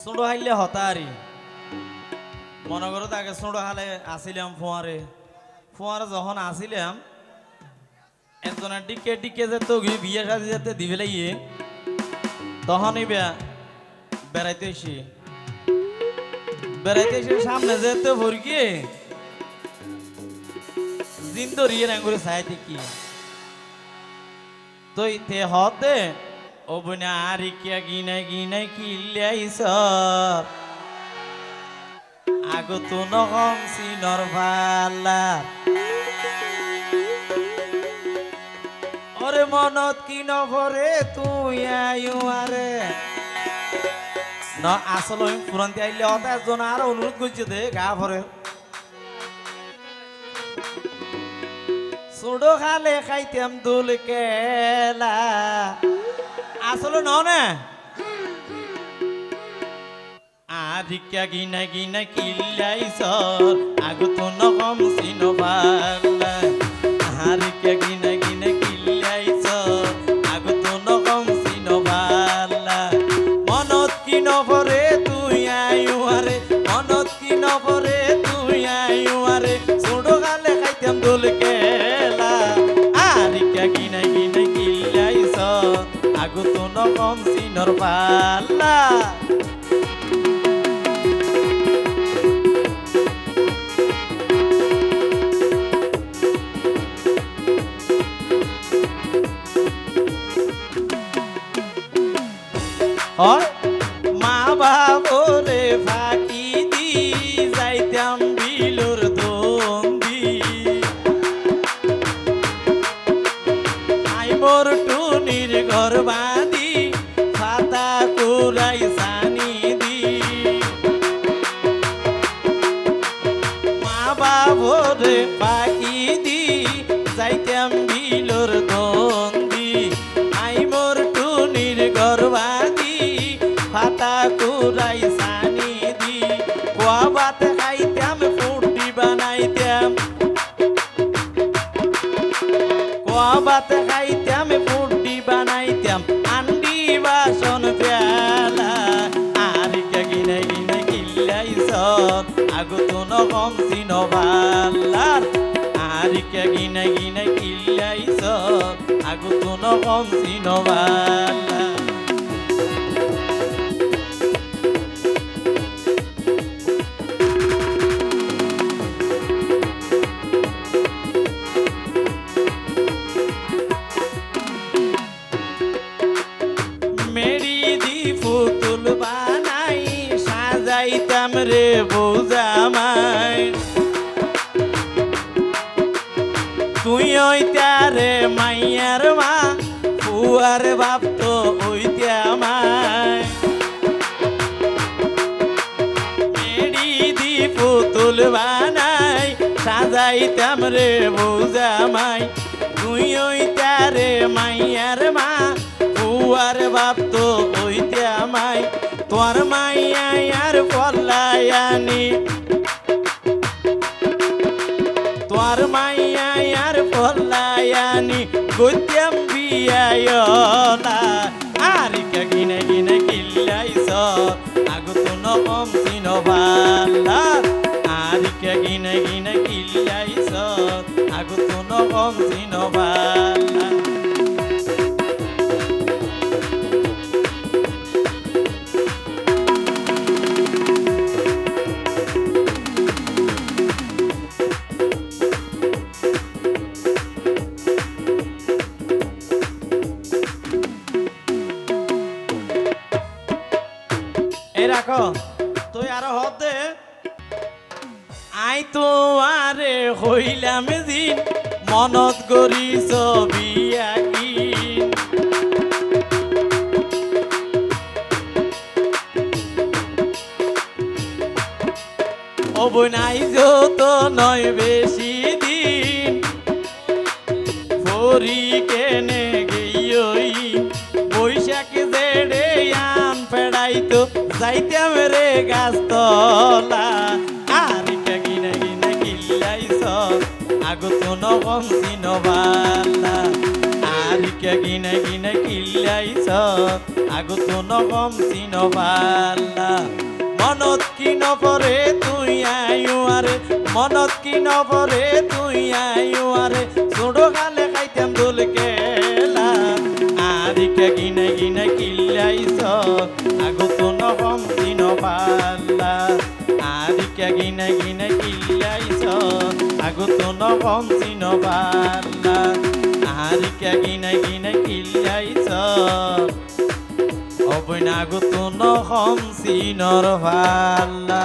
ছোটো হাইলে হতারি মনে করো আগে ছোটো হালে আসিলাম ফোয়ারে ফোয়ারে যখন আসিলাম একজনের টিকে টিকে যেত বিয়ে সাজি যেতে দিবে লাগিয়ে তখনই বেড়াইতে এসে সামনে যেতে ভরগিয়ে জিন ধরিয়ে না করে চাইতে কি তো তে হতে ও বনে আর কিয়া গিনাই গিনাই কিল্লাইছ আগত নহং সিনর ভালা ওরে মনত কি নভরে তুই আয়ু আরে ন আসলে ফুরন্তি আইলে অত একজন আর অনুরোধ করছে দে গা ভরে সুডো খালে খাইতাম দুল কেলা আসলে না আধিকা গিনা গিনা কিল্লাইছ আগত নহম সিন ভালা হারিকা গিনা গিনা কিল্লাইছ আগত নহম সিন ভালা মনত কি নভরে তুই আয়ু আরে মনত কি নভরে তুই আয়ু আরে সুডো খালে খাইতাম দুল কেলা আধিকা গিনা গিনা কিল্লাইছ আগত নহম সিনর ভালা মা বাবরে ফাঁকি দি যাইতাম বিলুর দন্দি আই মোর টুনির ঘর বাঁধি ফাতা কুরাই সানি দি মা বাবরে ফাঁকি দি যাইতাম বিলুর দন্দি আই মোর টুনির ঘর বাঁধি ফাতা কুরাই সানি দি কোয়া ভাত খাইতাম ফুটি বানাইতাম কোয়া ভাত খাইতাম ফুটি বানাইতাম আন্ডি বাসন পেলা আর গিনে গিনে কিল্লাইছ আগত নহম সিন ভাল্লার আর গিনে গিনে কিল্লাইছ আগত নহম সিন ভাল্লা পুতুল বানাই সাজাইতাম রে বৌজামাই তুই ওইতারে মাইয়ার মা ফুয়ার বাপ তো ওইতে আমায় মেরি দি পুতুল বানাই সাজাইতাম রে বৌজামাই তুই ওইতারে মাইয়ার মা ফুয়ার বাপ তো ওইতে আমায় তোর মাইয়া আর পল্লায়ানি তোর মাইয়া আর পল্লায়ানি গদ্যাম বিয়ায়লা আর গিনে গিনে কিল্লাইছ আগত নহম সিন ভাল্লা আর গিনে গিনে কিল্লাইছ আগত নহম সিন ভাল্লা রাখো তুই আরো হতে আই তো আরে হইলাম দিন মনত গরি ছবি আঁকি অবনাই যত নয় বেশি দিন ভরি কেনে গেই বৈশাখ জেড়ে আম ফেড়াইতো যাইতাম রে গাছতলা আর গিনে গিনে কিল্লাইছ আগত নহম সিন ভাল্লা আরিকে গিনে গিনে কিল্লাইছ আগত নকম চিন পাল্লা মনত কি নপরে তুই আয়ু আরে মনত কি নপরে তুই আয়ু আরে ছোড়ো গালে খাইতাম দোল কেলা আরিকে গিনে গিনে কিল্লাইছ আগত নকম চিন পাল্লা আরিকে গিনে গিনে কিল্লাইছ আগত নকম চিন পাল্লা আরিকে গিনে গিনে কিল্লাইছ অবৈনাগত নহম চিনৰ ভাল্লা